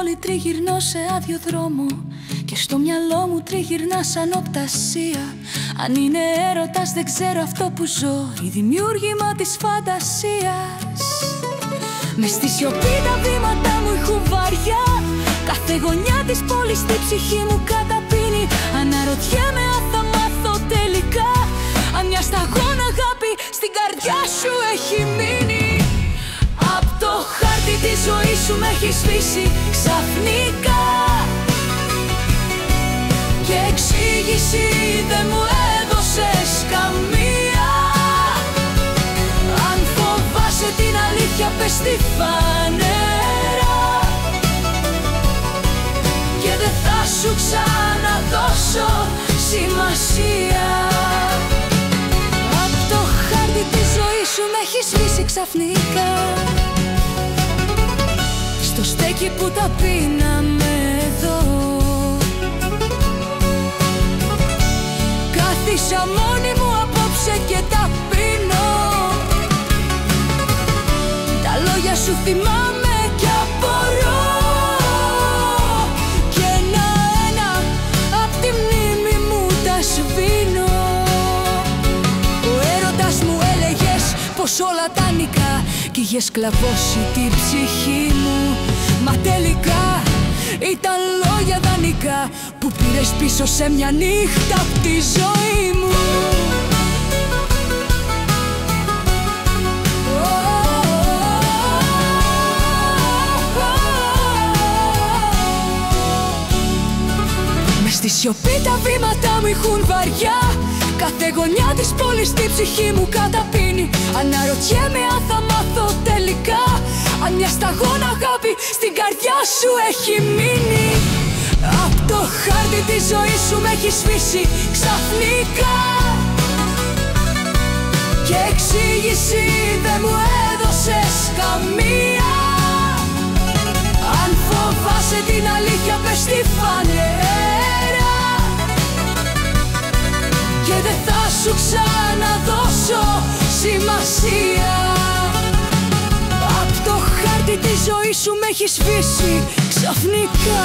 πόλη τριγυρνώ σε άδειο δρόμο και στο μυαλό μου τριγυρνά σαν οπτασία. Αν είναι έρωτας δεν ξέρω αυτό που ζω ή δημιούργημα της φαντασίας. Μες στη σιωπή τα βήματα μου ηχούν βαριά. Κάθε γωνιά της πόλης στη ψυχή μου καταπίνει. Αναρωτιέμαι αν θα μάθω τελικά αν μια σταγόνα αγάπη στην καρδιά σου έχει μείνει. Απ' το χάρτη τη ζωή σου με έχει σβήσει ξαφνικά και εξήγηση δεν μου έδωσες καμία. Αν φοβάσαι την αλήθεια πες τη φανέρα και δεν θα σου ξαναδώσω σημασία. Απ' το χάρτη τη ζωή σου με έχει σβήσει ξαφνικά. Στο στέκι που τα πίναμε εδώ κάθισα μόνη μου απόψε και τα πίνω. Τα λόγια σου θυμάμαι κι απορώ και ένα-ένα απ' τη μνήμη μου τα σβήνω. Ο έρωτας μου έλεγες πως όλα τα νικά κι είχες σκλαβώσει την ψυχή μου. Μα τελικά ήταν λόγια δανεικά που πήρες πίσω σε μια νύχτα απ' τη ζωή μου. Μες στη σιωπή τα βήματα μου ηχούν βαριά. Κάθε γωνιά της πόλης στη ψυχή μου καταπίνει. Αναρωτιέμαι αν θα μάθω τελικά αν μια σταγόνα αγάπη στην καρδιά σου έχει μείνει. Απ' το χάρτη τη ζωή σου με έχει σβήσει ξαφνικά και εξήγηση δεν μου έδωσες καμία. Αν φοβάσαι την αλήθεια πες τη φανέρα και δεν θα σου ξαναδώσω σημασία. Απ' το χάρτη τη ζωή σου με έχει σβήσει ξαφνικά.